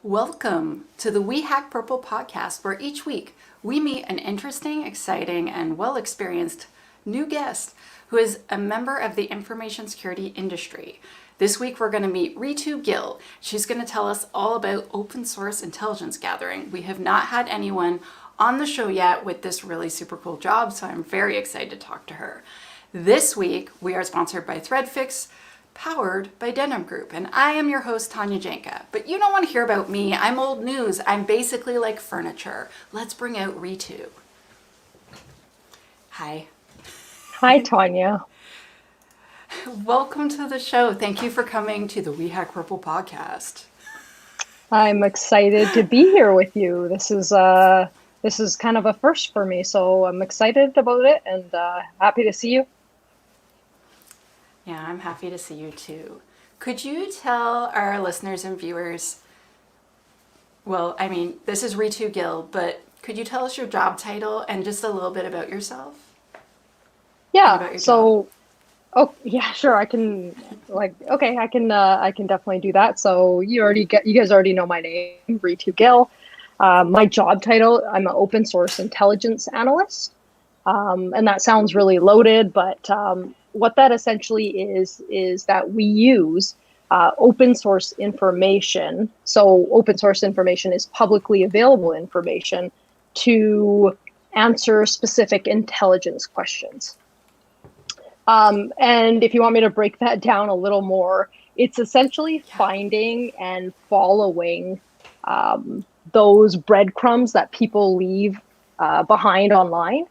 Welcome to the We Hack Purple podcast, where each week we meet an interesting, exciting, and well-experienced new guest who is a member of the information security industry. This week we're going to meet Ritu Gill. She's going to tell us all about open source intelligence gathering. We have not had anyone on the show yet with this really super cool job, so I'm very excited to talk to her. This week we are sponsored by ThreadFix, powered by Denim Group, and I am your host, Tanya Janca. But you don't want to hear about me. I'm old news. I'm basically like furniture. Let's bring out Ritu. Hi. Hi, Tanya. Welcome to the show. Thank you for coming to the We Hack Purple podcast. I'm excited to be here with you. This is kind of a first for me, so I'm excited about it and happy to see you. Yeah, I'm happy to see you too. Could you tell our listeners and viewers, this is Ritu Gill, but could you tell us your job title and just a little bit about yourself? Yeah, oh yeah, sure. I can definitely do that. So you guys already know my name, Ritu Gill. My job title, I'm an open source intelligence analyst. And that sounds really loaded, but what that essentially is that we use open source information. So open source information is publicly available information to answer specific intelligence questions. And if you want me to break that down a little more, it's essentially finding and following those breadcrumbs that people leave behind online.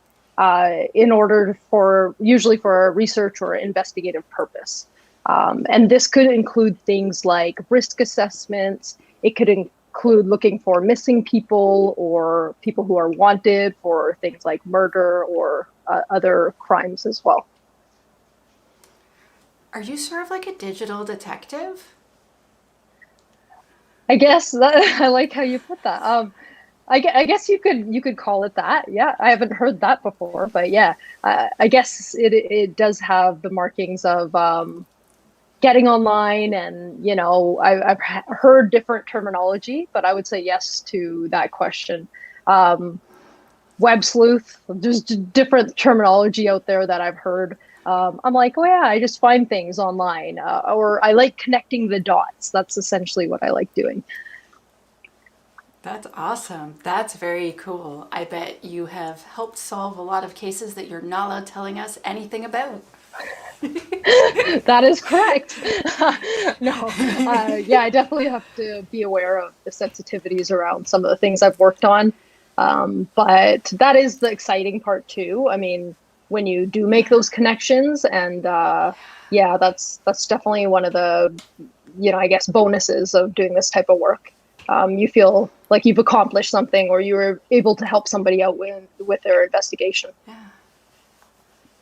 Usually for a research or investigative purpose. And this could include things like risk assessments. It could include looking for missing people or people who are wanted for things like murder or other crimes as well. Are you sort of like a digital detective? I guess I like how you put that. I guess you could call it that. Yeah, I haven't heard that before, but yeah, I guess it does have the markings of getting online, and I've heard different terminology, but I would say yes to that question. Web sleuth, there's different terminology out there that I've heard. I'm like, oh yeah, I just find things online, or I like connecting the dots. That's essentially what I like doing. That's awesome. That's very cool. I bet you have helped solve a lot of cases that you're not allowed telling us anything about. That is correct. No, yeah, I definitely have to be aware of the sensitivities around some of the things I've worked on. But that is the exciting part too. I mean, when you do make those connections, and yeah, that's definitely one of the, I guess, bonuses of doing this type of work. You feel like you've accomplished something, or you were able to help somebody out with their investigation.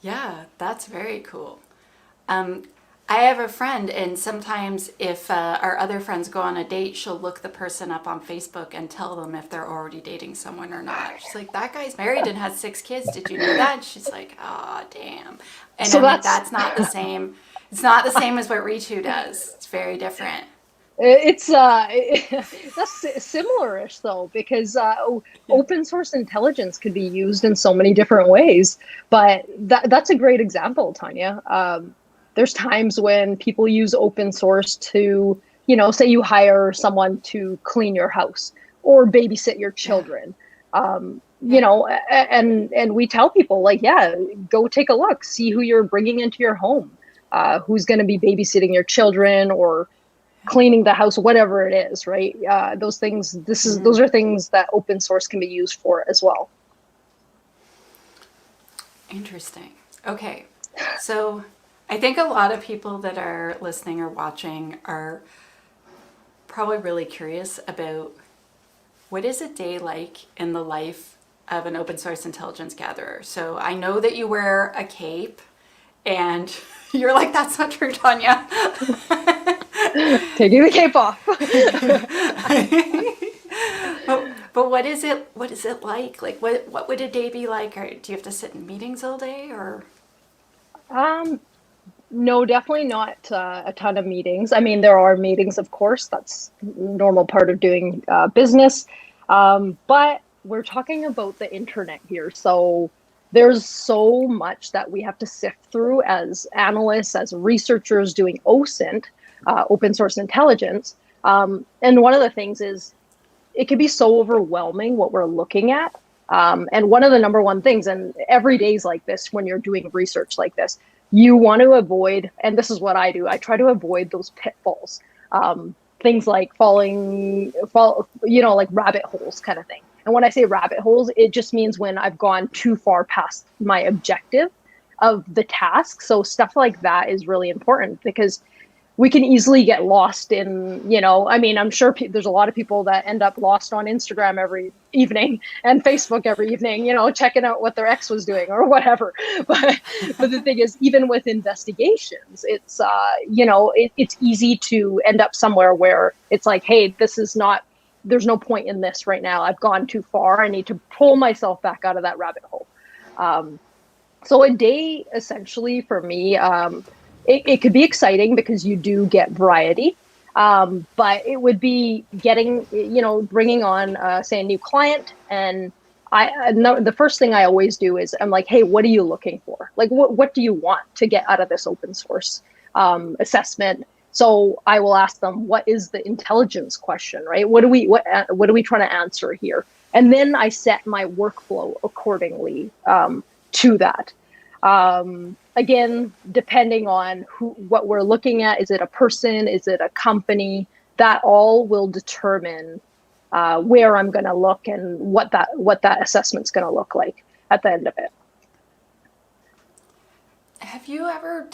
Yeah, that's very cool. I have a friend, and sometimes if our other friends go on a date, she'll look the person up on Facebook and tell them if they're already dating someone or not. She's like, that guy's married and has 6 kids. Did you know that? She's like, damn. And so that's not the same. It's not the same as what Ritu does. It's very different. It's that's similar-ish though, because open source intelligence could be used in so many different ways. But that's a great example, Tanya. There's times when people use open source to, say you hire someone to clean your house or babysit your children. And we tell people, like, yeah, go take a look, see who you're bringing into your home, who's going to be babysitting your children or cleaning the house, whatever it is, right? Those things, those are things that open source can be used for as well. Interesting. Okay. So I think a lot of people that are listening or watching are probably really curious about what is a day like in the life of an open source intelligence gatherer. So I know that you wear a cape, and you're like, that's not true, Tanya. Taking the cape off. But what is it like? Like what would a day be like? Or do you have to sit in meetings all day, or? No, definitely not a ton of meetings. I mean, there are meetings, of course. That's normal part of doing business. But we're talking about the internet here. So there's so much that we have to sift through as analysts, as researchers doing OSINT, open source intelligence. And one of the things is it can be so overwhelming what we're looking at. And one of the number one things, and every day is like this when you're doing research like this, you want to avoid, and this is what I do, I try to avoid those pitfalls. Things like like rabbit holes kind of thing. And when I say rabbit holes, it just means when I've gone too far past my objective of the task. So stuff like that is really important because we can easily get lost in, I mean, I'm sure there's a lot of people that end up lost on Instagram every evening and Facebook every evening, checking out what their ex was doing or whatever. But the thing is, even with investigations, it's, it's easy to end up somewhere where it's like, hey, there's no point in this right now. I've gone too far. I need to pull myself back out of that rabbit hole. So a day essentially for me, it could be exciting because you do get variety, but it would be bringing on, say, a new client. And the first thing I always do is I'm like, hey, what are you looking for? Like, what do you want to get out of this open source assessment? So I will ask them, what is the intelligence question, right? What are we trying to answer here? And then I set my workflow accordingly to that. Again, depending on what we're looking at, is it a person, is it a company, that all will determine where I'm going to look and what that assessment's going to look like at the end of it. Have you ever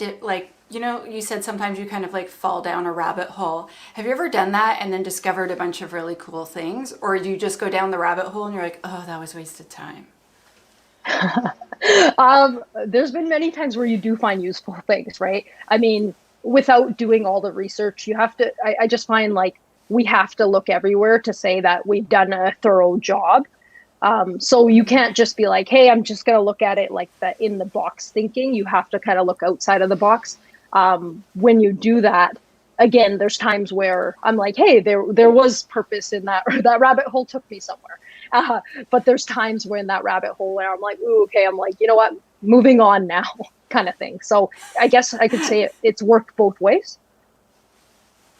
you said sometimes you kind of like fall down a rabbit hole. Have you ever done that and then discovered a bunch of really cool things? Or do you just go down the rabbit hole and you're like, oh, that was wasted time? There's been many times where you do find useful things, right? I mean, without doing all the research, I just find like we have to look everywhere to say that we've done a thorough job. So you can't just be like, hey, I'm just going to look at it like that in the box thinking. You have to kind of look outside of the box. When you do that, again, there's times where I'm like, hey, there was purpose in that, or that rabbit hole took me somewhere. But there's times where in that rabbit hole where I'm like, ooh, okay, I'm like, you know what, moving on now kind of thing. So I guess I could say it's worked both ways.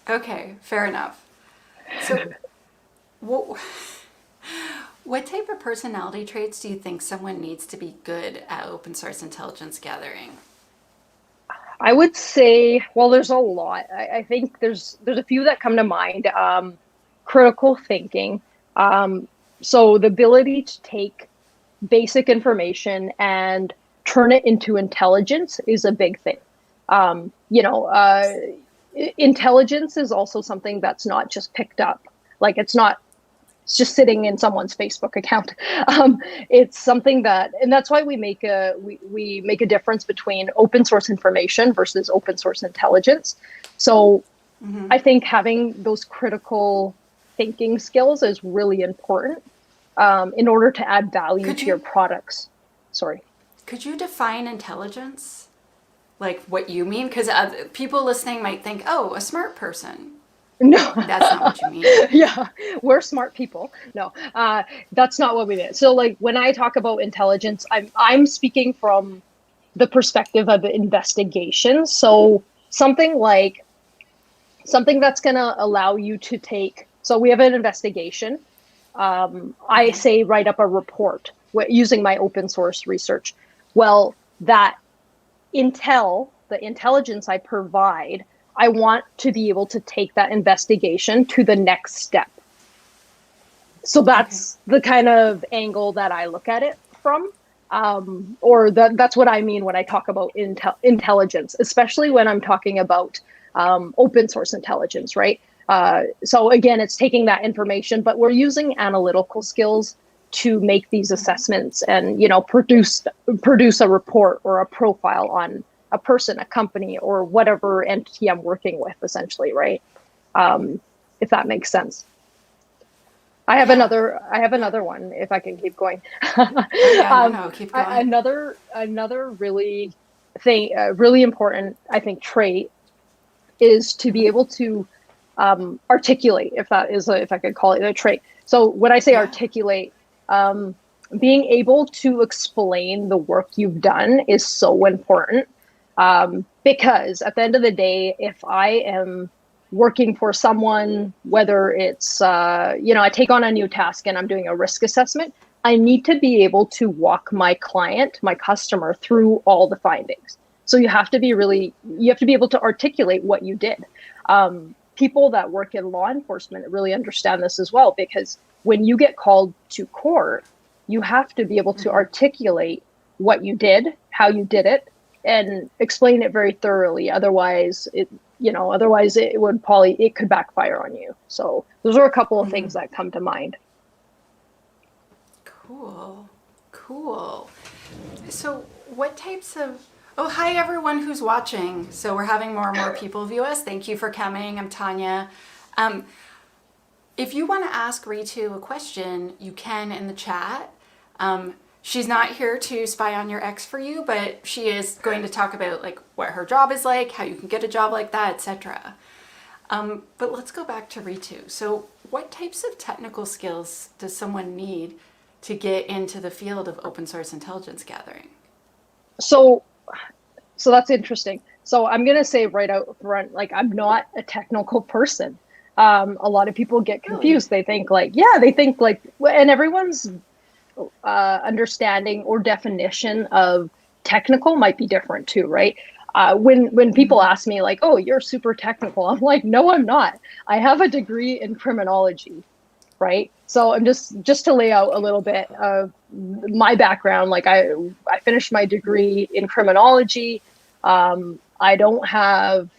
Okay, fair enough. So what type of personality traits do you think someone needs to be good at open source intelligence gathering? I would say, well, there's a lot. I think there's a few that come to mind. Critical thinking. So the ability to take basic information and turn it into intelligence is a big thing. Intelligence is also something that's not just picked up. Like it's just sitting in someone's Facebook account. It's something and that's why we make a difference between open source information versus open source intelligence. So I think having those critical thinking skills is really important in order to add value to your products. Sorry. Could you define intelligence? Like what you mean? Because people listening might think, oh, a smart person. No, that's not what you mean. Yeah, we're smart people. No, that's not what we mean. So like when I talk about intelligence, I'm speaking from the perspective of investigation. So something that's going to allow you to take, so we have an investigation. I say write up a report using my open source research. Well, the intelligence I provide, I want to be able to take that investigation to the next step. So that's the kind of angle that I look at it from. That's what I mean when I talk about intelligence, especially when I'm talking about open source intelligence, right? So again, it's taking that information, but we're using analytical skills to make these assessments and, produce a report or a profile on a person, a company, or whatever entity I'm working with, essentially, right? If that makes sense. I have another one, if I can keep going. No, keep going. Another really thing, a really important, I think, trait is to be able to articulate, if I could call it a trait. So when I say articulate, being able to explain the work you've done is so important. Because at the end of the day, if I am working for someone, whether it's, I take on a new task and I'm doing a risk assessment, I need to be able to walk my client, my customer, through all the findings. So you have to be able to articulate what you did. People that work in law enforcement really understand this as well, because when you get called to court, you have to be able to articulate what you did, how you did it, and explain it very thoroughly. Otherwise, it could backfire on you. So those are a couple of things that come to mind. Cool. So what types of, oh, hi everyone who's watching. So we're having more and more people view us. Thank you for coming. I'm Tanya. If you want to ask Ritu a question, you can in the chat. She's not here to spy on your ex for you, but she is going to talk about like what her job is like, how you can get a job like that, etc. But let's go back to Ritu. So what types of technical skills does someone need to get into the field of open source intelligence gathering? So that's interesting. So I'm going to say right out front, like, I'm not a technical person. A lot of people get confused. Really? They think like, and everyone's understanding or definition of technical might be different too, right? When people ask me like, oh, you're super technical, I'm like, no, I'm not. I have a degree in criminology, right? So I'm just to lay out a little bit of my background. Like I finished my degree in criminology. I don't have,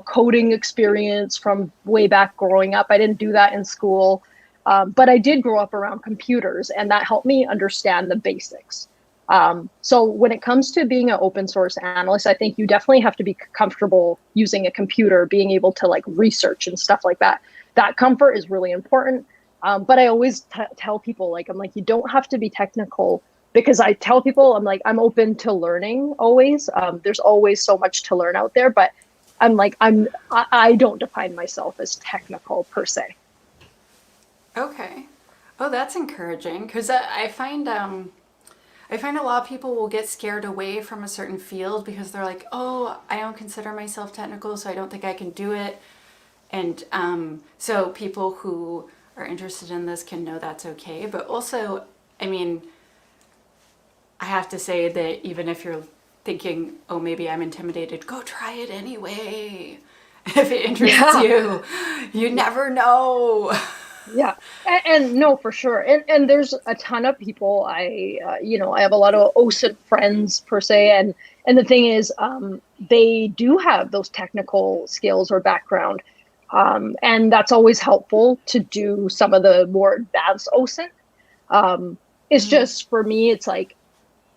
coding experience from way back growing up. I didn't do that in school. But I did grow up around computers, and that helped me understand the basics. So when it comes to being an open source analyst, I think you definitely have to be comfortable using a computer, being able to like research and stuff like that. That comfort is really important. But I always tell people, I'm like, you don't have to be technical, because I tell people, I'm like, I'm open to learning always. There's always so much to learn out there, but I'm like, I don't define myself as technical per se. Okay. Oh, that's encouraging, because I find a lot of people will get scared away from a certain field because they're like, oh, I don't consider myself technical, so I don't think I can do it. And so people who are interested in this can know that's okay. But also, I mean, I have to say that even if you're thinking, oh, maybe I'm intimidated, go try it anyway. If it interests you, you never know. Yeah, and no, for sure. And there's a ton of people. I have a lot of OSINT friends per se. And the thing is, they do have those technical skills or background. And that's always helpful to do some of the more advanced OSINT. It's just, for me, it's like,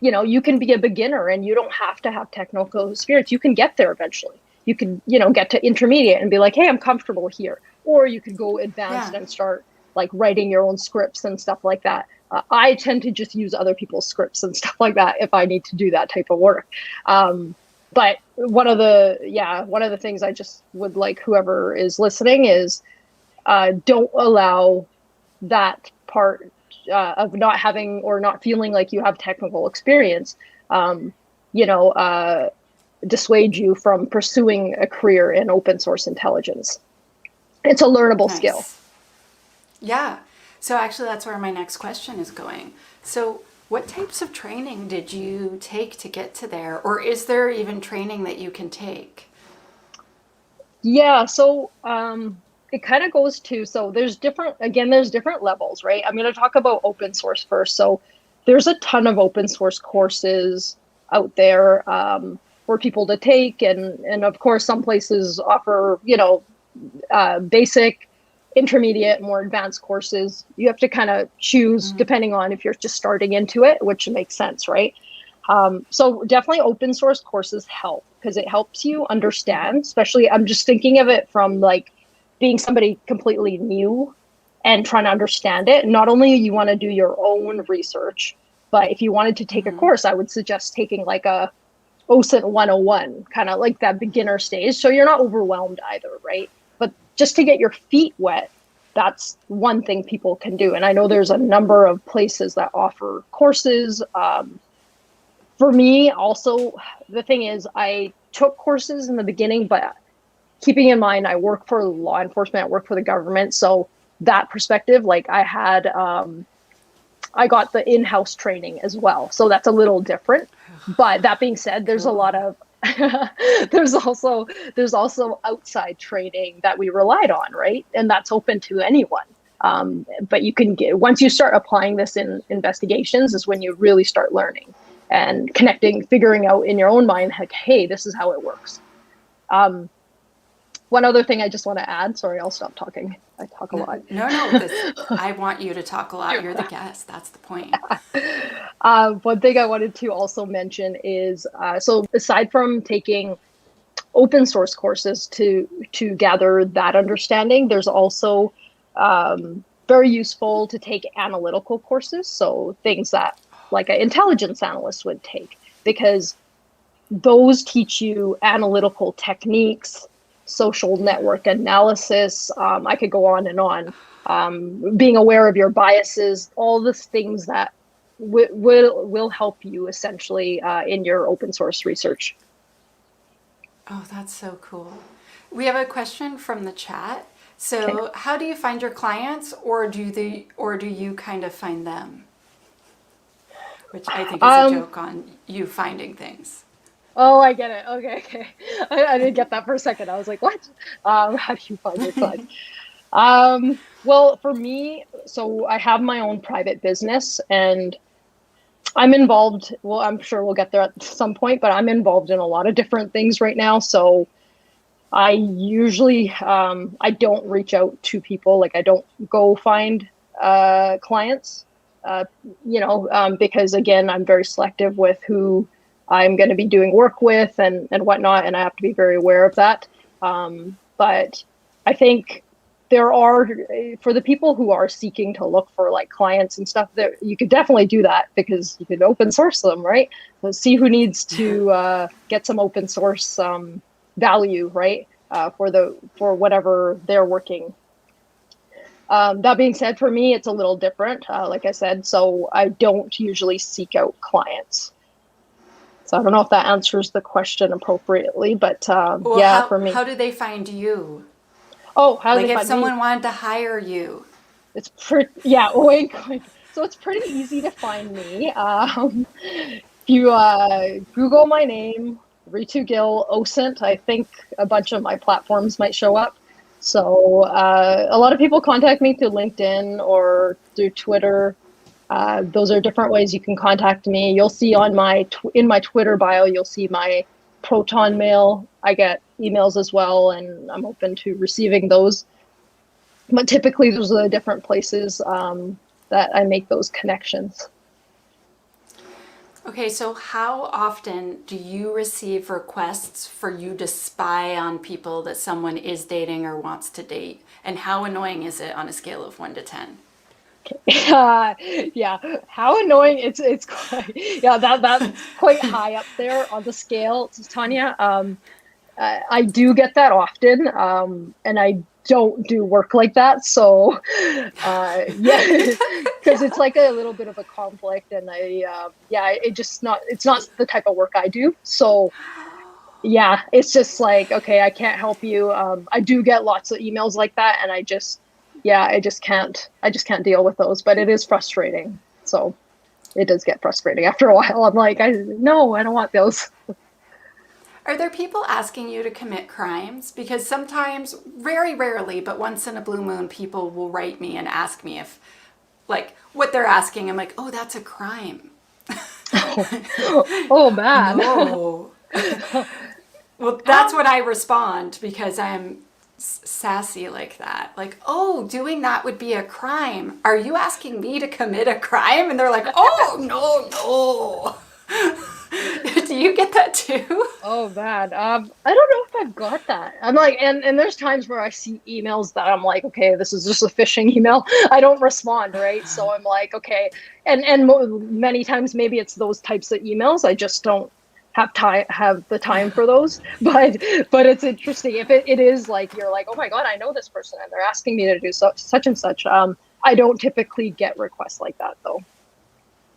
you can be a beginner and you don't have to have technical experience. You can get there eventually. You can, get to intermediate and be like, hey, I'm comfortable here. Or you could go advanced and start like writing your own scripts and stuff like that. I tend to just use other people's scripts and stuff like that if I need to do that type of work. But one of the things I just would like whoever is listening is don't allow that part of not having or not feeling like you have technical experience, dissuade you from pursuing a career in open source intelligence. It's a learnable skill. Yeah. So actually that's where my next question is going. So what types of training did you take to get to there? Or is there even training that you can take? Yeah. So it kind of goes to, so there's different levels, right? I'm going to talk about open source first. So there's a ton of open source courses out there for people to take. And of course, some places offer, basic, intermediate, more advanced courses. You have to kind of choose depending on if you're just starting into it, which makes sense, right? So definitely open source courses help because it helps you understand, especially I'm just thinking of it from like being somebody completely new and trying to understand it. Not only you want to do your own research, but if you wanted to take a course, I would suggest taking like a OSINT 101, kind of like that beginner stage. So you're not overwhelmed either, right? But just to get your feet wet, that's one thing people can do. And I know there's a number of places that offer courses. For me, also, the thing is, I took courses in the beginning, but keeping in mind, I work for law enforcement, I work for the government. So that perspective, like I got the in-house training as well. So that's a little different. But that being said, there's a lot of there's also outside training that we relied on, right? And that's open to anyone. But you can get, once you start applying this in investigations is when you really start learning and connecting, figuring out in your own mind, like, hey, this is how it works. One other thing I just want to add, sorry, I'll stop talking. I talk a lot. No, I want you to talk a lot. You're the guest. That's the point. One thing I wanted to also mention is, so aside from taking open source courses to gather that understanding, there's also very useful to take analytical courses. So things that like an intelligence analyst would take, because those teach you analytical techniques, social network analysis. I could go on and on. Being aware of your biases, all the things that will help you essentially in your open source research. Oh, that's so cool. We have a question from the chat. So, how do you find your clients, or do you kind of find them? Which I think is a joke on you finding things. Oh, I get it. Okay. I didn't get that for a second. I was like, what? How do you find your clients? Well, for me, so I have my own private business and I'm involved. Well, I'm sure we'll get there at some point, but I'm involved in a lot of different things right now. So I usually, I don't reach out to people. Like I don't go find clients, because again, I'm very selective with who I'm going to be doing work with and whatnot, and I have to be very aware of that. But I think there are, for the people who are seeking to look for like clients and stuff, that you could definitely do that because you could open source them, right? So see who needs to get some open source value, right? For whatever they're working. That being said, for me, it's a little different, like I said, so I don't usually seek out clients. So I don't know if that answers the question appropriately, but for me. How do they find you? Oh, how do they find me? Like if someone wanted to hire you. It's pretty, yeah, oink, oink. So it's pretty easy to find me. If you Google my name, Ritu Gill, OSINT, I think a bunch of my platforms might show up. So a lot of people contact me through LinkedIn or through Twitter. Those are different ways you can contact me. You'll see on in my Twitter bio, you'll see my Proton mail. I get emails as well, and I'm open to receiving those. But typically, those are the different places that I make those connections. Okay, so how often do you receive requests for you to spy on people that someone is dating or wants to date? And how annoying is it on a scale of 1 to 10? Yeah, how annoying! It's quite, yeah, that's quite high up there on the scale, Tanya. I do get that often, and I don't do work like that. So, because it's like a little bit of a conflict, and it's not the type of work I do. So, yeah, it's just like, okay, I can't help you. I do get lots of emails like that, and I just can't deal with those, but it is frustrating. So it does get frustrating after a while. I'm like, I don't want those. Are there people asking you to commit crimes? Because sometimes, very rarely, but once in a blue moon, people will write me and ask me if, like, what they're asking. I'm like, oh, that's a crime. Oh man. No. Well, that's what I respond because I'm sassy like that. Like, oh, doing that would be a crime. Are you asking me to commit a crime? And they're like, oh, no. Do you get that too? Oh man. I don't know if I've got that. I'm like, and there's times where I see emails that I'm like, okay, this is just a phishing email. I don't respond, right? So I'm like, okay. And many times maybe it's those types of emails. I just don't have the time for those. But it's interesting if it is like you're like, oh my god, I know this person and they're asking me to do such and such. I don't typically get requests like that though,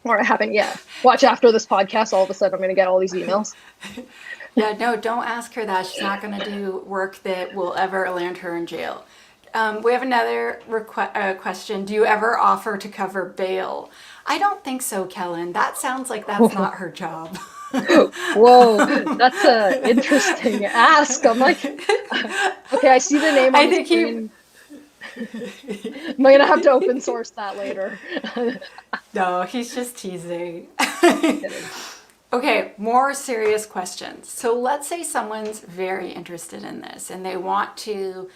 or I haven't yet. Watch after this podcast, all of a sudden I'm going to get all these emails. Yeah, no, don't ask her that. She's not going to do work that will ever land her in jail. We have another question. Do you ever offer to cover bail? I don't think so, Kellen. That sounds like that's not her job. Whoa, that's a interesting ask. I'm like, okay, I see the name on the screen. Am I gonna have to open source that later? No, he's just teasing. Okay, more serious questions. So let's say someone's very interested in this and they want to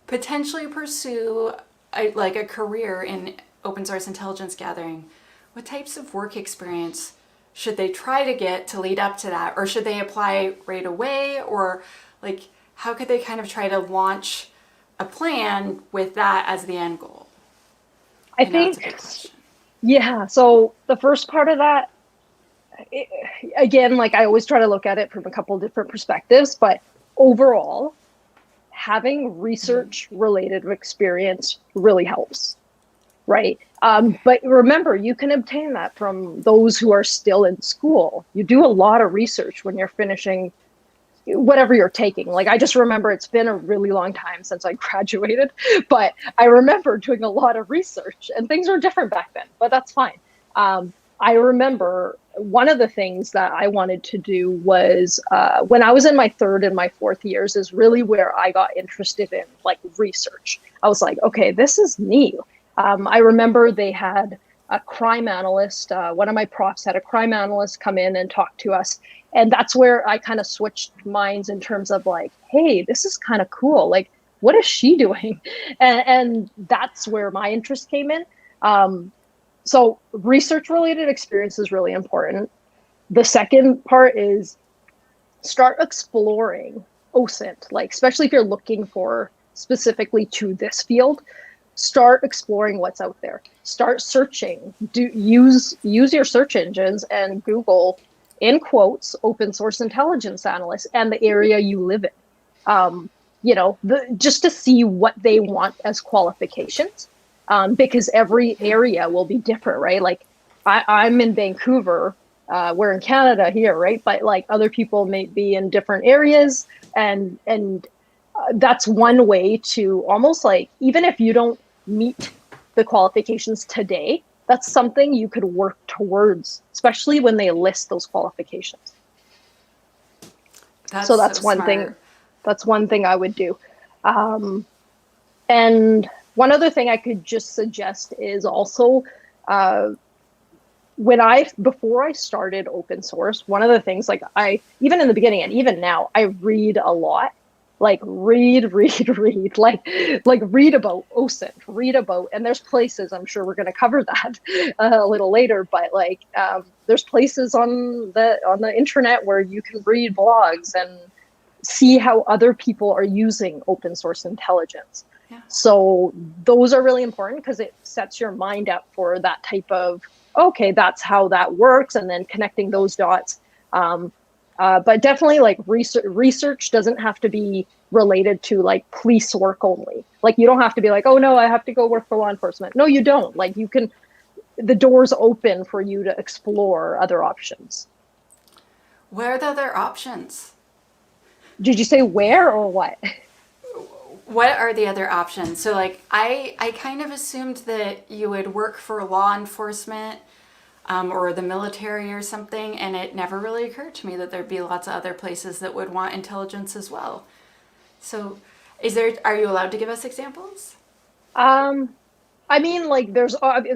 potentially pursue a career in open source intelligence gathering. What types of work experience should they try to get to lead up to that? Or should they apply right away? Or like, how could they kind of try to launch a plan with that as the end goal? I think, yeah, so the first part of that, again, like I always try to look at it from a couple different perspectives, but overall, having research related experience really helps, right? But remember, you can obtain that from those who are still in school. You do a lot of research when you're finishing whatever you're taking. Like, I just remember it's been a really long time since I graduated, but I remember doing a lot of research and things were different back then, but that's fine. I remember one of the things that I wanted to do was when I was in my third and my fourth years is really where I got interested in like research. I was like, okay, this is neat. I remember they had a crime analyst. One of my profs had a crime analyst come in and talk to us. And that's where I kind of switched minds in terms of like, hey, this is kind of cool. Like, what is she doing? And that's where my interest came in. So research related experience is really important. The second part is start exploring OSINT, like especially if you're looking for specifically to this field, start exploring what's out there. Start searching. Use your search engines and Google, in quotes, open source intelligence analyst and the area you live in. Just to see what they want as qualifications. Because every area will be different, right? Like I'm in Vancouver, we're in Canada here, right? But like other people may be in different areas, and that's one way to almost like, even if you don't meet the qualifications today, that's something you could work towards, especially when they list those qualifications. So that's one thing. That's one thing I would do. And one other thing I could just suggest is also before I started open source, one of the things, like even in the beginning and even now, I read a lot, like read, like read about OSINT, and there's places, I'm sure we're going to cover that a little later, but like there's places on the internet where you can read blogs and see how other people are using open source intelligence. Yeah. So those are really important because it sets your mind up for that type of, okay, that's how that works, and then connecting those dots. But definitely like research doesn't have to be related to like police work only. Like you don't have to be like, oh no, I have to go work for law enforcement. No, you don't. Like the door's open for you to explore other options. Where are the other options? Did you say where or what? What are the other options? So like I kind of assumed that you would work for law enforcement or the military or something, and it never really occurred to me that there'd be lots of other places that would want intelligence as well. So are you allowed to give us examples? I mean, like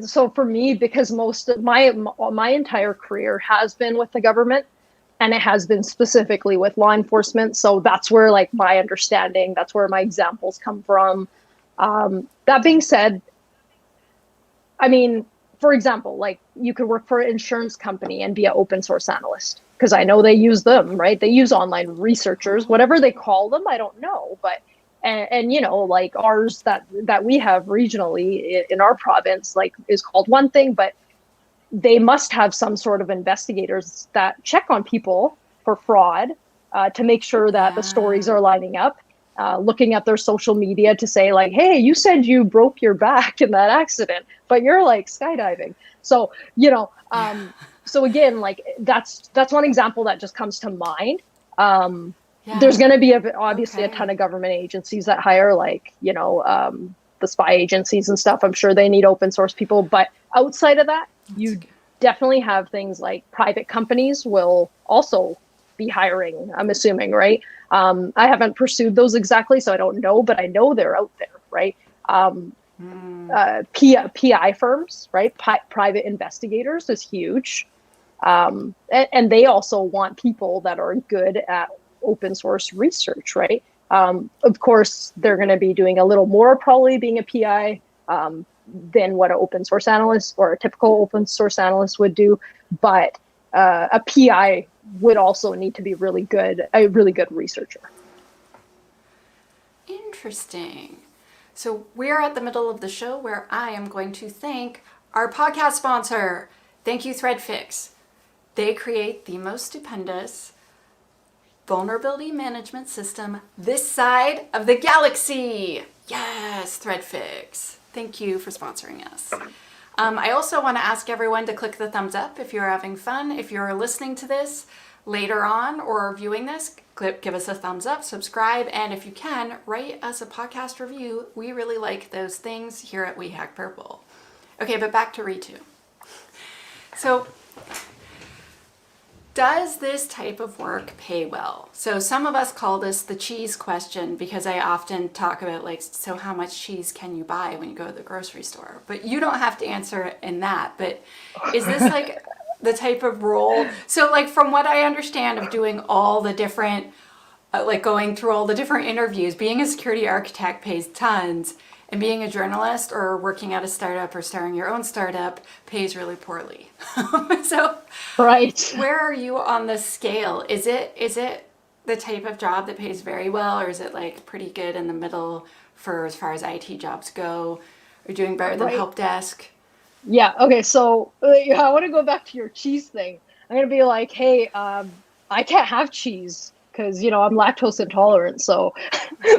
so for me, because most of my entire career has been with the government, and it has been specifically with law enforcement. So that's where like my understanding, that's where my examples come from. That being said, I mean, for example, like you could work for an insurance company and be an open source analyst, because I know they use them, right? They use online researchers, whatever they call them, I don't know. But, and like ours that we have regionally in our province, like is called one thing, but they must have some sort of investigators that check on people for fraud, to make sure that the stories are lining up, looking at their social media to say like, hey, you said you broke your back in that accident, but you're like skydiving. So, so again, like that's one example that just comes to mind. There's going to be obviously a ton of government agencies that hire like, the spy agencies and stuff. I'm sure they need open source people, but outside of that, you definitely have things like private companies will also be hiring, I'm assuming, right? I haven't pursued those exactly, so I don't know, but I know they're out there, right? PI firms, right? Private investigators is huge. And they also want people that are good at open source research, right? Of course, they're going to be doing a little more probably being a PI than what an open source analyst or a typical open source analyst would do. But a PI would also need to be a really good researcher. Interesting. So we're at the middle of the show where I am going to thank our podcast sponsor. Thank you, ThreadFix. They create the most stupendous vulnerability management system this side of the galaxy. Yes, ThreadFix. Thank you for sponsoring us. I also want to ask everyone to click the thumbs up if you're having fun. If you're listening to this later on or viewing this, give us a thumbs up, subscribe, and if you can, write us a podcast review. We really like those things here at We Hack Purple. Okay, but back to Ritu. So, does this type of work pay well? So some of us call this the cheese question because I often talk about like, so how much cheese can you buy when you go to the grocery store? But you don't have to answer in that. But is this like the type of role? So like from what I understand of doing all the different, like going through all the different interviews, being a security architect pays tons, and being a journalist or working at a startup or starting your own startup pays really poorly. So, right. Where are you on the scale? Is it the type of job that pays very well, or is it like pretty good in the middle for as far as IT jobs go? Are you doing better than help desk? Yeah. Okay. So I want to go back to your cheese thing. I'm gonna be like, hey, I can't have cheese because I'm lactose intolerant. So,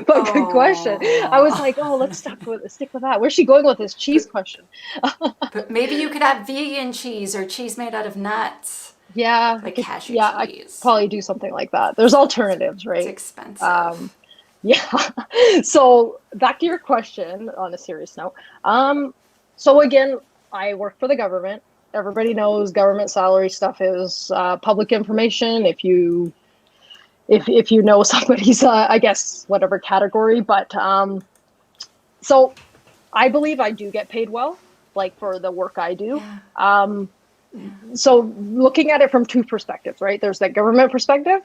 but good question. I was like, oh, let's stick with that. Where's she going with this cheese question? But maybe you could have vegan cheese or cheese made out of nuts. Yeah, like cashew cheese. I probably do something like that. There's alternatives, right? It's expensive. Yeah. So back to your question on a serious note. So again, I work for the government. Everybody knows government salary stuff is public information. If you know somebody's, I guess, whatever category. But so I believe I do get paid well, like for the work I do. Yeah. So looking at it from two perspectives, right? There's that government perspective.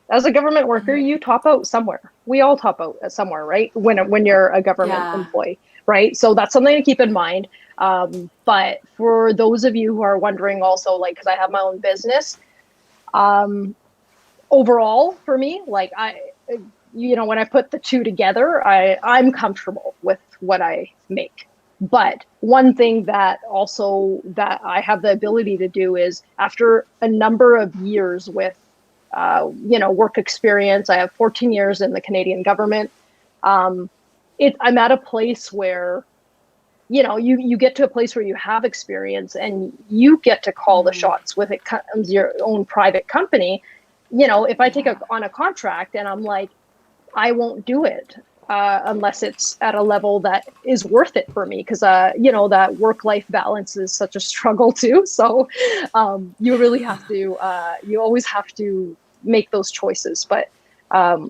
As a government worker, you top out somewhere. We all top out somewhere, right? When you're a government employee, right? So that's something to keep in mind. But for those of you who are wondering also, like, because I have my own business, overall for me, like when I put the two together, I'm comfortable with what I make. But one thing that I have the ability to do is after a number of years with, work experience, I have 14 years in the Canadian government. I'm at a place where, you get to a place where you have experience and you get to call the shots with it comes your own private company. If I take on a contract and I'm like, I won't do it unless it's at a level that is worth it for me, because that work-life balance is such a struggle too. So you really have to, you always have to make those choices. But all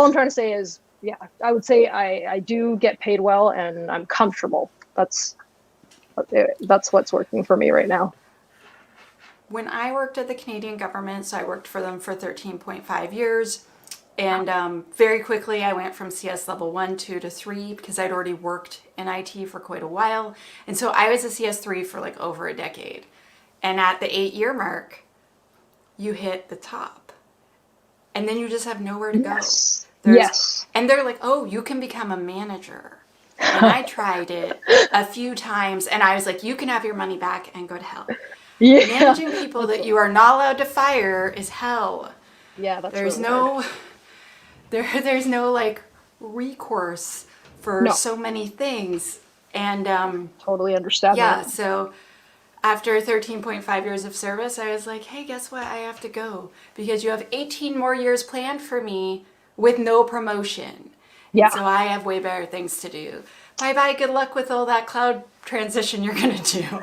I'm trying to say is, I would say I do get paid well and I'm comfortable. That's what's working for me right now. When I worked at the Canadian government, so I worked for them for 13.5 years, and very quickly I went from CS level 1, 2 to 3 because I'd already worked in IT for quite a while. And so I was a CS3 for like over a decade. And at the 8-year mark, you hit the top. And then you just have nowhere to go. Yes. And they're like, oh, you can become a manager. And I tried it a few times and I was like, you can have your money back and go to hell. Yeah, Managing people that's that you are not allowed to fire is hell. yeah, that's There's really hard. no there's no like recourse for No, so many things. And totally understand that. yeah, so after 13.5 years of service, I was like, hey, guess what? I have to go because you have 18 more years planned for me with no promotion. And Yeah. so I have way better things to do. Bye bye. Good luck with all that cloud transition you're going to do.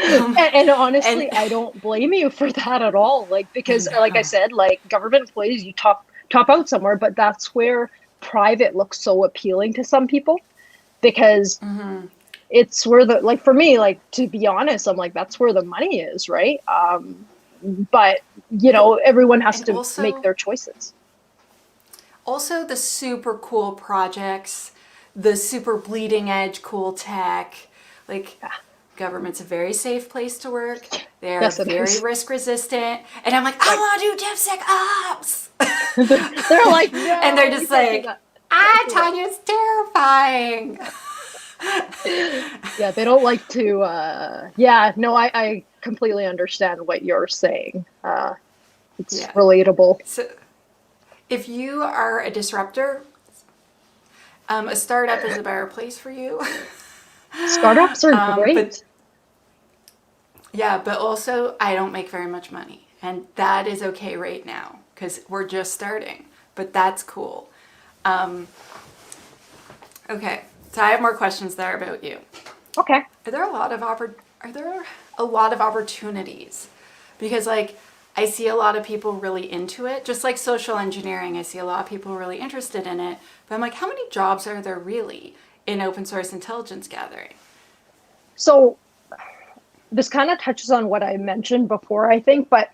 And And honestly, I don't blame you for that at all. Like, I because like I know. said, like government employees, you top out somewhere, but that's where private looks so appealing to some people because it's where the, like for me, like to be honest, I'm like, that's where the money is, right? But But, everyone has and to make also, their choices. also the super cool projects, the super bleeding edge cool tech. Like, Yeah. government's a very safe place to work. They're Yes, it very is. risk resistant. And I'm like, Right. I want to do DevSecOps. They're like, And they're no, you just can't do like, that. Can't do that. Tanya, it's terrifying. Yeah, they don't like to yeah, no, I completely understand what you're saying. It's Yeah. relatable. So if you are a disruptor, a startup is a better place for you. Startups are But great. yeah, but also I don't make very much money. And that is okay right now because we're just starting. But that's cool. Um, okay, so I have more questions there about you. Okay. Are there a lot of are there a lot of opportunities? Because like I see a lot of people really into it, just like social engineering. I see a lot of people really interested in it. But I'm like, how many jobs are there really in open source intelligence gathering? So this kind of touches on what I mentioned before, I think, but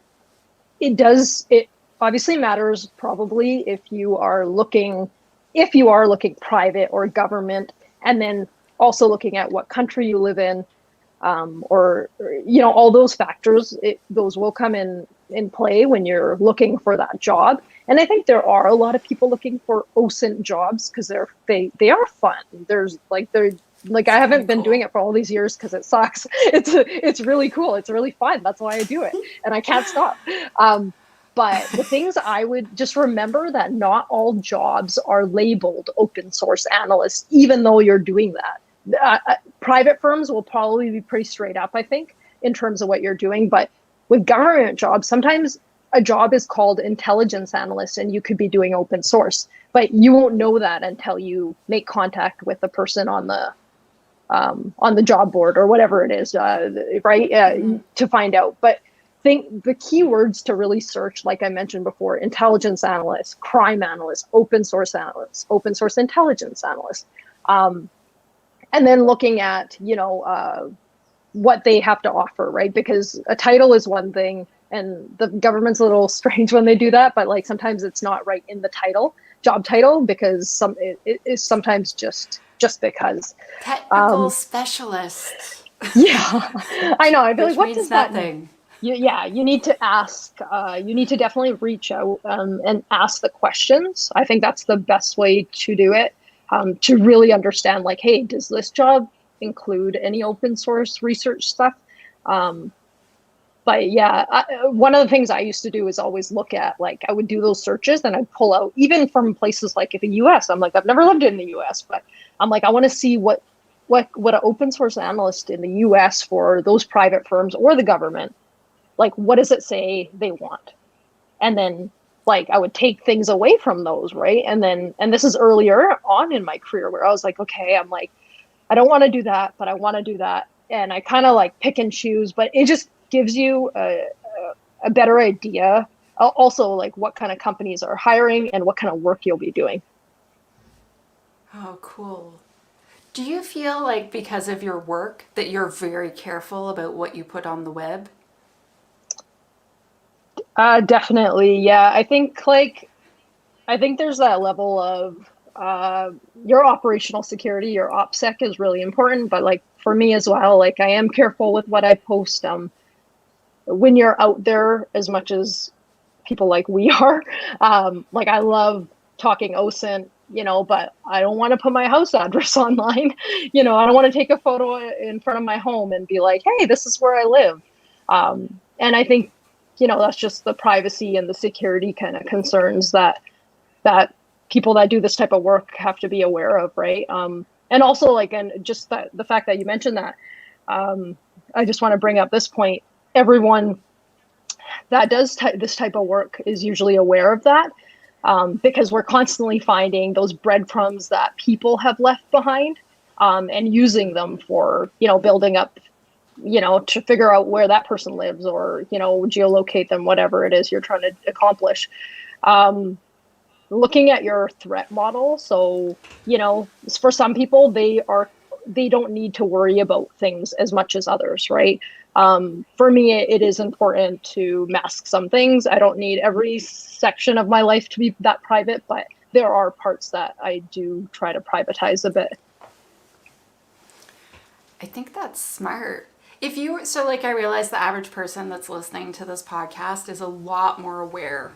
it obviously matters probably if you are looking private or government, and then also looking at what country you live in, or all those factors, those will come in play when you're looking for that job. And I think there are a lot of people looking for OSINT jobs because they are fun. They're like, I It's kind haven't of been doing cool. it for all these years because it sucks. It's really cool. It's really fun. That's why I do it, and I can't stop. But the things I would just remember that not all jobs are labeled open source analyst, even though you're doing that. Private firms will probably be pretty straight up, I think, in terms of what you're doing. But with government jobs, sometimes a job is called intelligence analyst and you could be doing open source, but you won't know that until you make contact with the person on the job board or whatever it is, right? To find out. But think the keywords to really search, like I mentioned before: intelligence analyst, crime analyst, open source intelligence analyst. And then looking at, what they have to offer, right? Because a title is one thing, and the government's a little strange when they do that, but like sometimes it's not right in the job title, because it is sometimes just because. Technical Um, specialist, yeah, I know. I feel like, which what means does that mean? nothing. Yeah, you need to ask. You need to definitely reach out and ask the questions. I think that's the best way to do it, to really understand, like, hey, does this job include any open source research stuff? Um, but yeah, one of the things I used to do is always look at, like, I would do those searches and I'd pull out, even from places like the US. I'm like, I've never lived in the US, but I'm like, I want to see what an open source analyst in the US for those private firms or the government, like, what does it say they want? And then, like, I would take things away from those, right? And this is earlier on in my career where I was like, okay, I'm like, I don't want to do that, but I want to do that. And I kind of like pick and choose, but it just gives you a better idea. Also, like, what kind of companies are hiring and what kind of work you'll be doing. Oh, cool. Do you feel like because of your work that you're very careful about what you put on the web? Definitely. Yeah. I think there's that level of your operational security, your OPSEC is really important, but like for me as well, like I am careful with what I post. When you're out there as much as people like we are, like I love talking OSINT, but I don't want to put my house address online. I don't want to take a photo in front of my home and be like, hey, this is where I live. And I think, that's just the privacy and the security kind of concerns that people that do this type of work have to be aware of, right? And also, like, and just the fact that you mentioned that, I just want to bring up this point. Everyone that does this type of work is usually aware of that, because we're constantly finding those breadcrumbs that people have left behind, and using them for, building up, to figure out where that person lives, or, geolocate them, whatever it is you're trying to accomplish. Looking at your threat model. So, for some people, they don't need to worry about things as much as others, right? For me, it is important to mask some things. I don't need every section of my life to be that private, but there are parts that I do try to privatize a bit. I think that's smart. So like, I realize the average person that's listening to this podcast is a lot more aware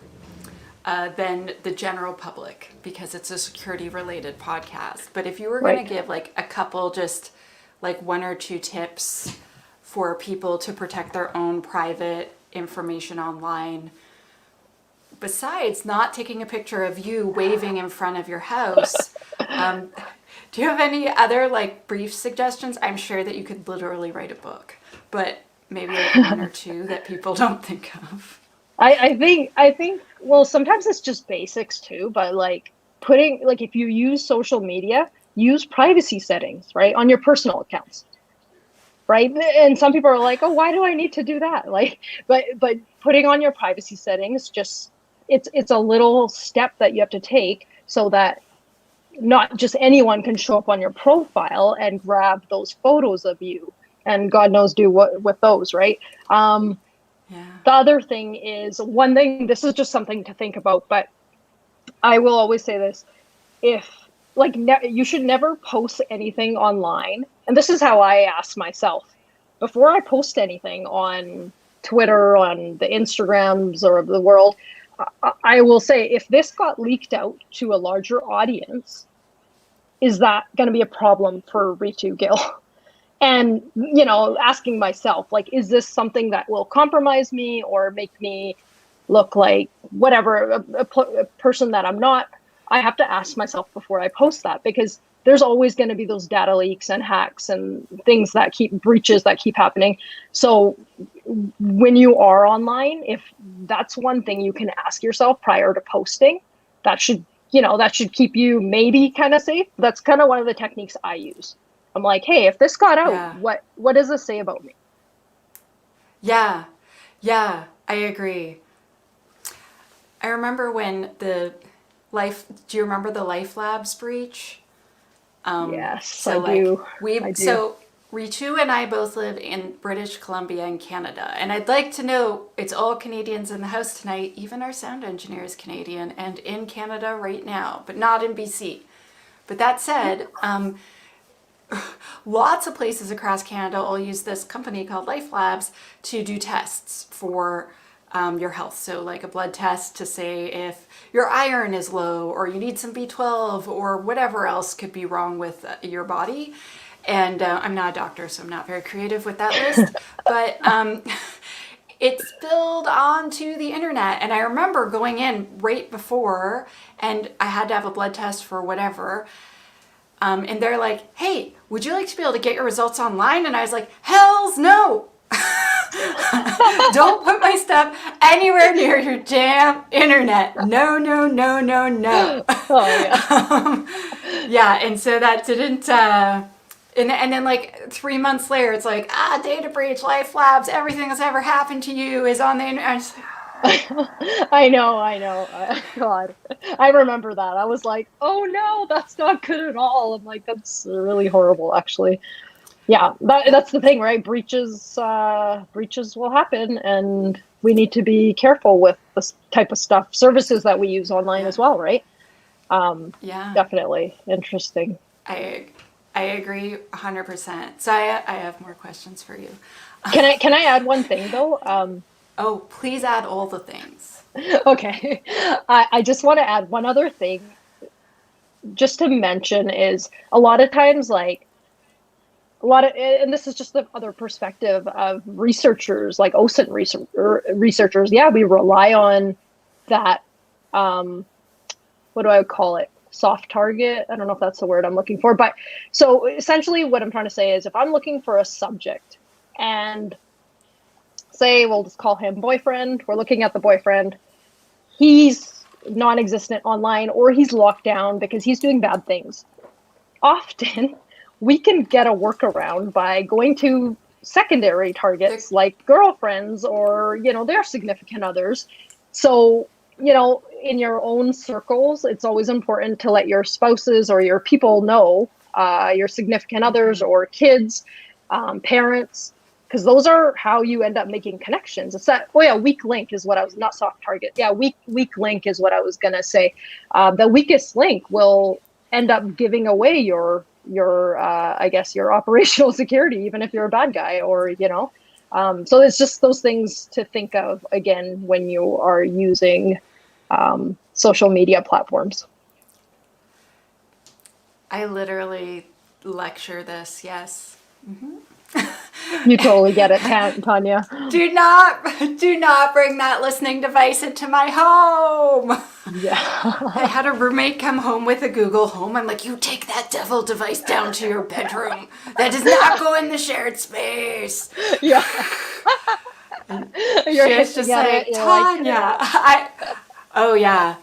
than the general public, because it's a security related podcast. But if you were going to give like a couple, just like 1 or 2 tips for people to protect their own private information online, besides not taking a picture of you waving in front of your house, do you have any other like brief suggestions? I'm sure that you could literally write a book, but maybe like 1 or 2 that people don't think of. I think, well, sometimes it's just basics too, but like if you use social media, use privacy settings, right, on your personal accounts, right? And some people are like, oh, why do I need to do that? Like, but putting on your privacy settings, just, it's a little step that you have to take so that not just anyone can show up on your profile and grab those photos of you and God knows do what with those, right? Yeah. The other thing is, one thing, this is just something to think about, but I will always say this: you should never post anything online. And this is how I ask myself before I post anything on Twitter, on the Instagrams or of the world. I will say, if this got leaked out to a larger audience, is that going to be a problem for Ritu Gill? And, asking myself, like, is this something that will compromise me or make me look like whatever, a person that I'm not? I have to ask myself before I post that, because there's always going to be those data leaks and hacks and breaches that keep happening. So when you are online, if that's one thing you can ask yourself prior to posting, that should keep you maybe kind of safe. That's kind of one of the techniques I use. I'm like, hey, if this got out, what does this say about me? Yeah, I agree. I remember when do you remember the Lifelabs breach? Yes, I do. So Ritu and I both live in British Columbia and Canada. And I'd like to know, it's all Canadians in the house tonight. Even our sound engineer is Canadian and in Canada right now, but not in BC. But that said, lots of places across Canada all use this company called Lifelabs to do tests for your health. So like a blood test to say if your iron is low or you need some B12 or whatever else could be wrong with your body. And I'm not a doctor, so I'm not very creative with that list. But it spilled onto the internet. And I remember going in right before, and I had to have a blood test for whatever. And they're like, hey, would you like to be able to get your results online? And I was like, hells no. Don't put my stuff anywhere near your damn internet. No. Oh, yeah. Yeah, and so that didn't... And then like 3 months later, it's like, data breach, Lifelabs, everything that's ever happened to you is on the internet. I know. God, I remember that. I was like, oh no, that's not good at all. I'm like, that's really horrible, actually. Yeah, that's the thing, right? Breaches will happen, and we need to be careful with this type of stuff. Services that we use online as well, right? Yeah, definitely interesting. I agree 100%. So I have more questions for you. Can I add one thing though? Oh, please add all the things. Okay. I just want to add one other thing just to mention is a lot of times, like, a lot of, and this is just the other perspective of researchers, like OSINT researchers. Yeah, we rely on that. What do I call it? Soft target. I don't know if that's the word I'm looking for, but so essentially what I'm trying to say is if I'm looking for a subject and say, we'll just call him boyfriend, we're looking at the boyfriend, he's non-existent online or he's locked down because he's doing bad things. Often we can get a workaround by going to secondary targets like girlfriends or, their significant others. So, in your own circles, it's always important to let your spouses or your people know, your significant others or kids, parents, because those are how you end up making connections. It's that, weak link is what I was, not soft target. Yeah, weak link is what I was going to say. The weakest link will end up giving away your I guess your operational security, even if you're a bad guy or, so it's just those things to think of again when you are using social media platforms. I literally lecture this, yes. You totally get it, Tanya. Do not bring that listening device into my home. Yeah. I had a roommate come home with a Google Home. I'm like, you take that devil device down to your bedroom. That does not go in the shared space. Yeah. She was just like, Tanya. Oh yeah.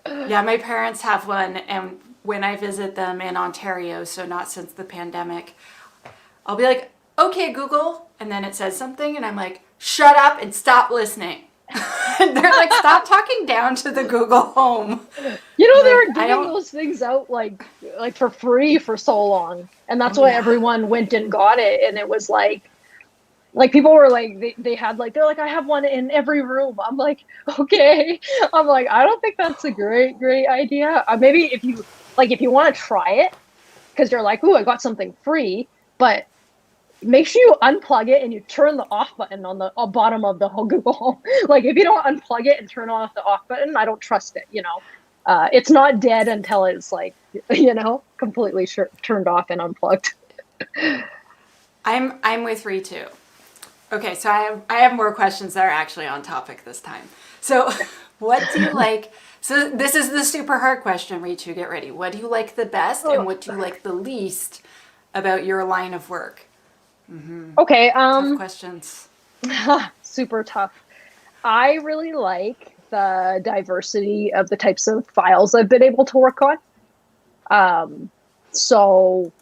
Yeah, my parents have one, and when I visit them in Ontario, so not since the pandemic, I'll be like, okay, Google, and then it says something, and I'm like, shut up and stop listening. And they're like, stop talking down to the Google Home. They were giving those things out like for free for so long, and that's why everyone went and got it, and it was like people were like, they had like, they're like, I have one in every room. I'm like, okay. I'm like, I don't think that's a great idea. Maybe if you want to try it, because you're like, ooh, I got something free, but make sure you unplug it and you turn the off button on the bottom of the whole Google Home. Like if you don't unplug it and turn off the off button, I don't trust it. It's not dead until it's like, completely turned off and unplugged. I'm with Ritu. Okay, so I have more questions that are actually on topic this time. So what do you like? So this is the super hard question, Ritu. Get ready. What do you like the best and what do you like the least about your line of work? Mm-hmm. Okay. Tough questions. Super tough. I really like the diversity of the types of files I've been able to work on. So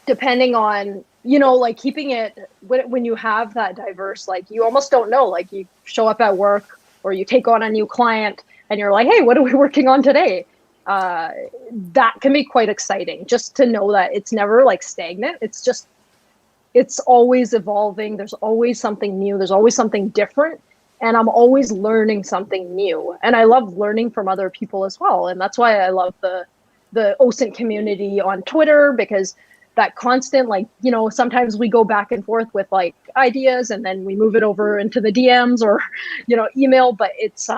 depending on, like keeping it, when you have that diverse, like you almost don't know, like you show up at work or you take on a new client and you're like, hey, what are we working on today? That can be quite exciting just to know that it's never like stagnant. It's always evolving. There's always something new. There's always something different. And I'm always learning something new. And I love learning from other people as well. And that's why I love the OSINT community on Twitter, because that constant, like, sometimes we go back and forth with like ideas and then we move it over into the DMs or, email, but it's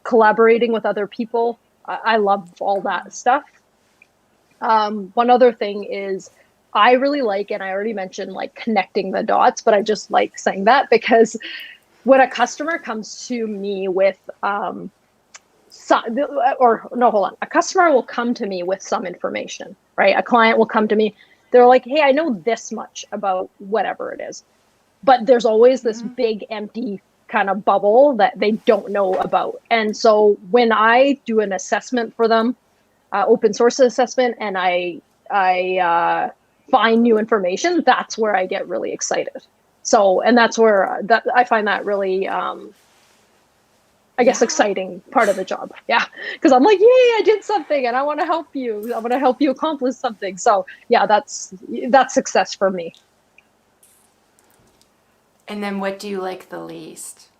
collaborating with other people. I love all that stuff. One other thing is I really like, and I already mentioned like connecting the dots, but I just like saying that because when a customer comes to me with, a customer will come to me with some information, right? A client will come to me. They're like, hey, I know this much about whatever it is, but there's always this big empty kind of bubble that they don't know about. And so when I do an assessment for them, open source assessment, and I find new information, that's where I get really excited. So, and that's where I find that really, I guess, exciting part of the job. Yeah. Because I'm like, yay, I did something and I want to help you. I want to help you accomplish something. So yeah, that's success for me. And then what do you like the least?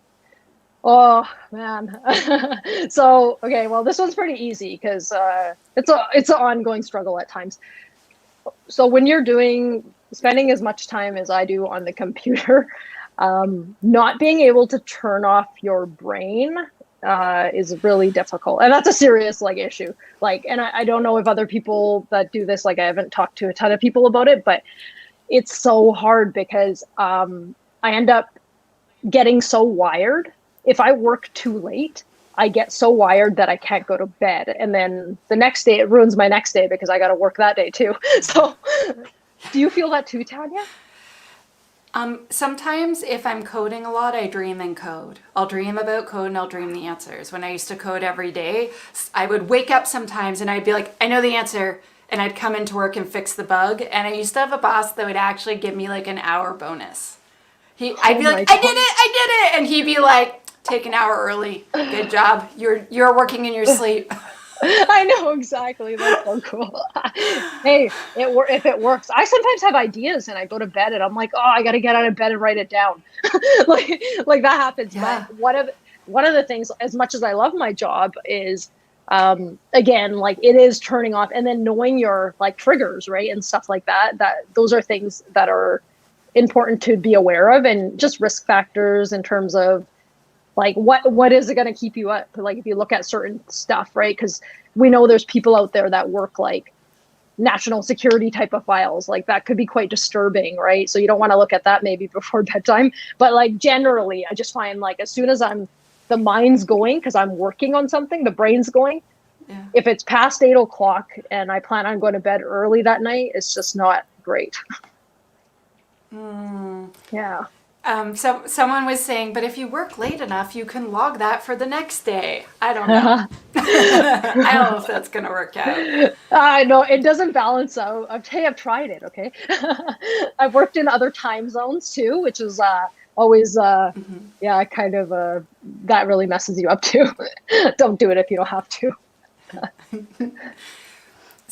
Oh man. So, okay, well, this one's pretty easy because it's an ongoing struggle at times. So when you're spending as much time as I do on the computer, not being able to turn off your brain is really difficult, and that's a serious like issue. Like, and I don't know if other people that do this, like I haven't talked to a ton of people about it, but it's so hard because I end up getting so wired. If I work too late, I get so wired that I can't go to bed. And then the next day, it ruins my next day because I got to work that day too. So do you feel that too, Tanya? Sometimes if I'm coding a lot, I dream in code. I'll dream about code and I'll dream the answers. When I used to code every day, I would wake up sometimes and I'd be like, I know the answer. And I'd come into work and fix the bug. And I used to have a boss that would actually give me like an hour bonus. I'd be like, I did it. And he'd be like, take an hour early. Good job. You're working in your sleep. I know, exactly. That's so cool. Hey, if it works. I sometimes have ideas and I go to bed and I'm like, oh, I got to get out of bed and write it down. like that happens. Yeah. But one of the things, as much as I love my job, is again, like it is turning off and then knowing your like triggers, right? And stuff like that, those are things that are important to be aware of, and just risk factors in terms of like what is it going to keep you up, like if you look at certain stuff, right? Because we know there's people out there that work like national security type of files, like that could be quite disturbing, right? So you don't want to look at that maybe before bedtime. But like generally I just find like as soon as the mind's going, because I'm working on something, the brain's going. Yeah. If it's past 8 o'clock and I plan on going to bed early that night, it's just not great. Yeah. So someone was saying, but if you work late enough, you can log that for the next day. I don't know. I don't know if that's going to work out. I know it doesn't balance out. I've tried it. Okay. I've worked in other time zones too, which is always, yeah, kind of that really messes you up too. Don't do it if you don't have to.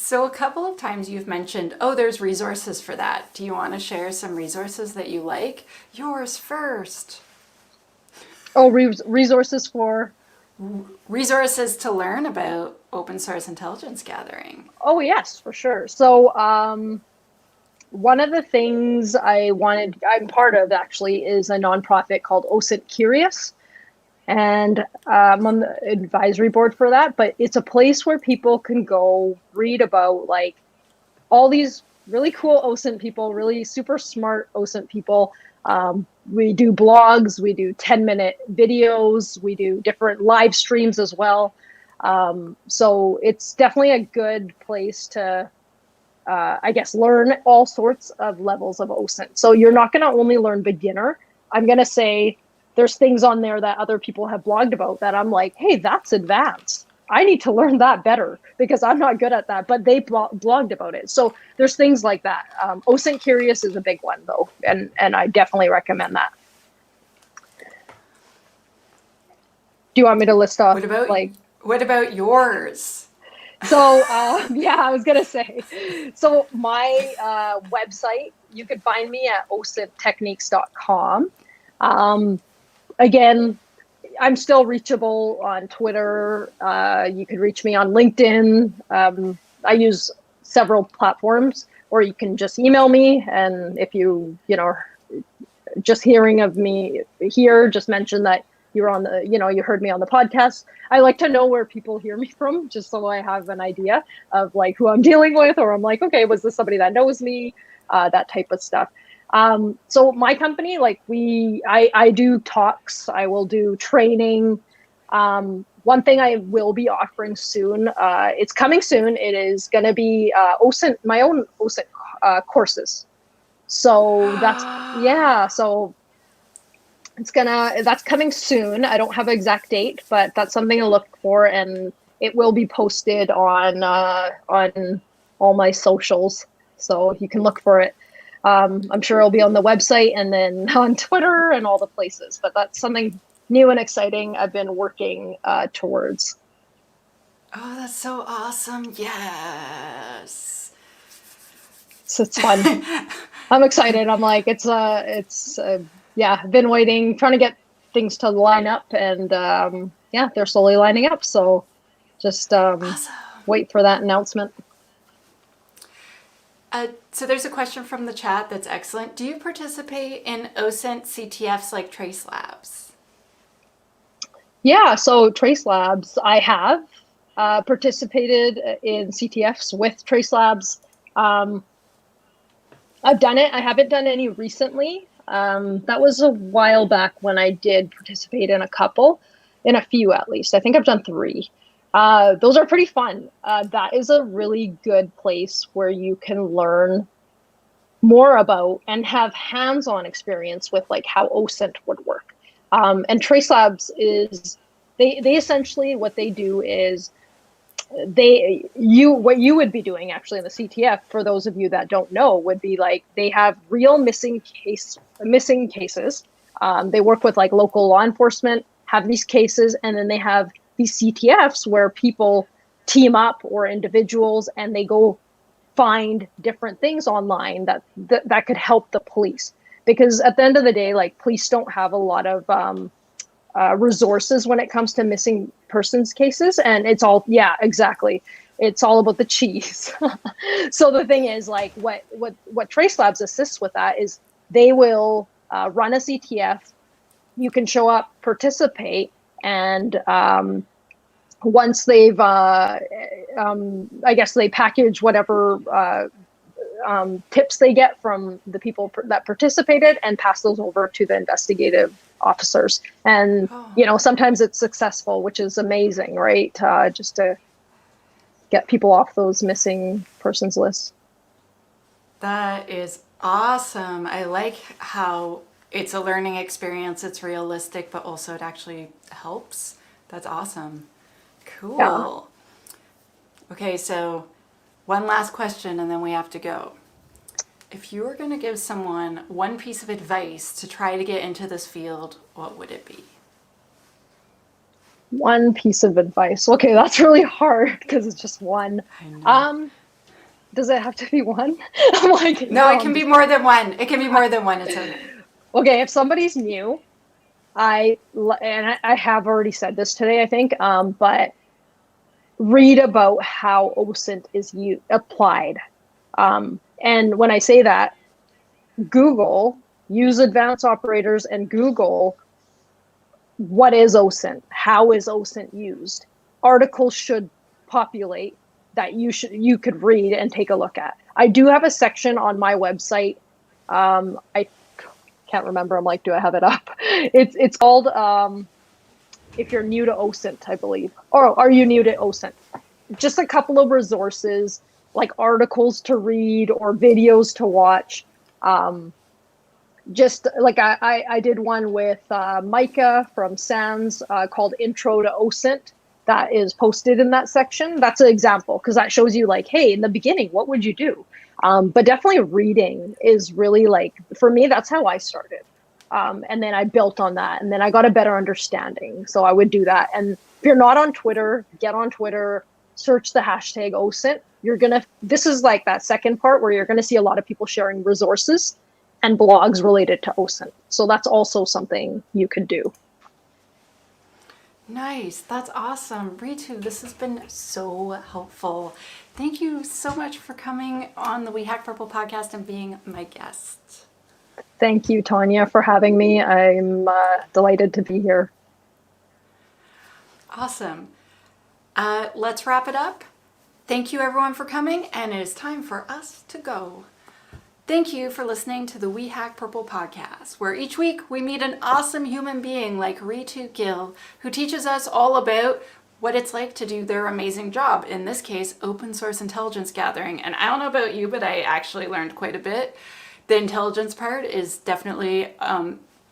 So a couple of times you've mentioned, oh, there's resources for that. Do you want to share some resources that you like? Yours first. Oh, resources for? Resources to learn about open source intelligence gathering. Oh, yes, for sure. So one of the things I'm part of actually is a nonprofit called OSINT Curious. And I'm on the advisory board for that, but it's a place where people can go read about like all these really cool OSINT people, really super smart OSINT people. We do blogs, we do 10-minute videos, we do different live streams as well. So it's definitely a good place to, I guess, learn all sorts of levels of OSINT. So you're not going to only learn beginner. I'm going to say, there's things on there that other people have blogged about that I'm like, hey, that's advanced. I need to learn that better because I'm not good at that, but they blogged about it. So there's things like that. OSINT Curious is a big one though. And I definitely recommend that. Do you want me to list off? What about yours? So, yeah, I was going to say, so my website, you could find me at osinttechniques.com. Again, I'm still reachable on Twitter. You can reach me on LinkedIn. I use several platforms, or you can just email me. And if you just hearing of me here, just mention that you're on the, you heard me on the podcast. I like to know where people hear me from, just so I have an idea of like who I'm dealing with, or I'm like, okay, was this somebody that knows me? That type of stuff. So my company, like I do talks, I will do training. One thing I will be offering soon, it's coming soon. It is going to be, OSINT, my own OSINT, courses. So so that's coming soon. I don't have an exact date, but that's something to look for, and it will be posted on all my socials. So you can look for it. I'm sure it'll be on the website and then on Twitter and all the places, but that's something new and exciting I've been working towards. Oh, that's so awesome. Yes. So it's fun. I'm excited. I'm like, I've been waiting, trying to get things to line up, and they're slowly lining up. So just awesome. Wait for that announcement. So there's a question from the chat that's excellent. Do you participate in OSINT CTFs like Trace Labs? Yeah, so Trace Labs, I have participated in CTFs with Trace Labs. Um, I've done it. I haven't done any recently. That was a while back when I did participate in a couple, in a few at least. I think I've done three. Those are pretty fun. That is a really good place where you can learn more about and have hands-on experience with like how OSINT would work. And Trace Labs is they essentially what they do is what you would be doing actually in the CTF for those of you that don't know would be like they have real missing cases. They work with like local law enforcement, have these cases, and then they have these CTFs where people team up or individuals and they go find different things online that could help the police, because at the end of the day, like police don't have a lot of resources when it comes to missing persons cases, and it's all, yeah, exactly, it's all about the cheese. So the thing is, like, what Trace Labs assists with that is they will run a CTF. You can show up, participate, and once they've I guess they package whatever tips they get from the people that participated and pass those over to the investigative officers. And, Oh, sometimes it's successful, which is amazing, right? Just to get people off those missing persons lists. that is awesome. I like how it's a learning experience, it's realistic, but also it actually helps. That's awesome. Yeah. Cool. Okay, so one last question and then we have to go. If you were going to give someone one piece of advice to try to get into this field, what would it be? One piece of advice. Okay, that's really hard because it's just one. I know. Um, does it have to be one? I'm like, No, no, it I'm can be just more kidding. than one. It can be more than one. It's okay. Okay, if somebody's new, I have already said this today, I think, but read about how OSINT is applied. And when I say that, use advanced operators and Google what is OSINT, how is OSINT used. Articles should populate that you could read and take a look at. I do have a section on my website. I can't remember. I'm like, do I have it up? It's called if you're new to OSINT, I believe. Or are you new to OSINT? Just a couple of resources like articles to read or videos to watch. Just like I did one with Micah from SANS called Intro to OSINT that is posted in that section. That's an example because that shows you like, hey, in the beginning, what would you do? But definitely reading is really like, for me, that's how I started. And then I built on that and then I got a better understanding. So I would do that. And if you're not on Twitter, get on Twitter, search the hashtag OSINT. This is like that second part where you're going to see a lot of people sharing resources and blogs related to OSINT. So that's also something you could do. Nice. That's awesome. Ritu, this has been so helpful. Thank you so much for coming on the We Hack Purple podcast and being my guest. Thank you, Tanya, for having me. I'm delighted to be here. Awesome. Let's wrap it up. Thank you everyone for coming, and it is time for us to go. Thank you for listening to the We Hack Purple podcast, where each week we meet an awesome human being like Ritu Gill, who teaches us all about what it's like to do their amazing job, in this case, open source intelligence gathering. And I don't know about you, but I actually learned quite a bit. The intelligence part is definitely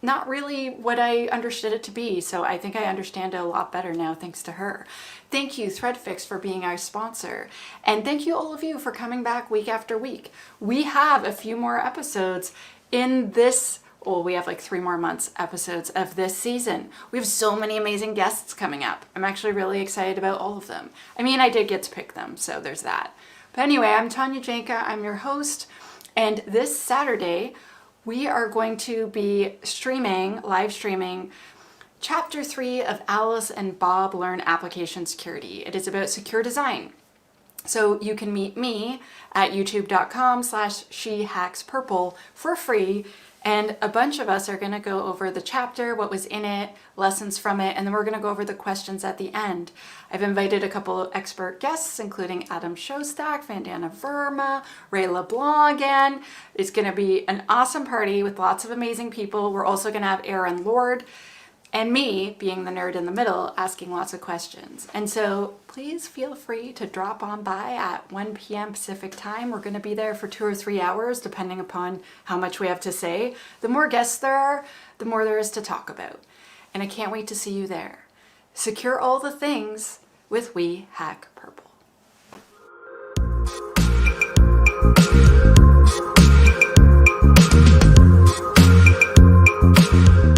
not really what I understood it to be, so I think I understand it a lot better now thanks to her. Thank you, ThreadFix, for being our sponsor. And thank you, all of you, for coming back week after week. We have a few more episodes in this, well, we have like 3 more months episodes of this season. We have so many amazing guests coming up. I'm actually really excited about all of them. I mean, I did get to pick them, so there's that. But anyway, I'm Tanya Janca. I'm your host. And this Saturday, we are going to be live streaming Chapter 3 of Alice and Bob Learn Application Security. It is about secure design. So you can meet me at youtube.com/shehackspurple for free And a bunch of us are going to go over the chapter, what was in it, lessons from it, and then we're going to go over the questions at the end. I've invited a couple of expert guests, including Adam Shostak, Vandana Verma, Ray LeBlanc again. It's going to be an awesome party with lots of amazing people. We're also going to have Aaron Lord and me, being the nerd in the middle, asking lots of questions. And so please feel free to drop on by at 1 p.m. Pacific time. We're going to be there for 2 or 3 hours, depending upon how much we have to say. The more guests there are, the more there is to talk about. And I can't wait to see you there. Secure all the things with We Hack Purple.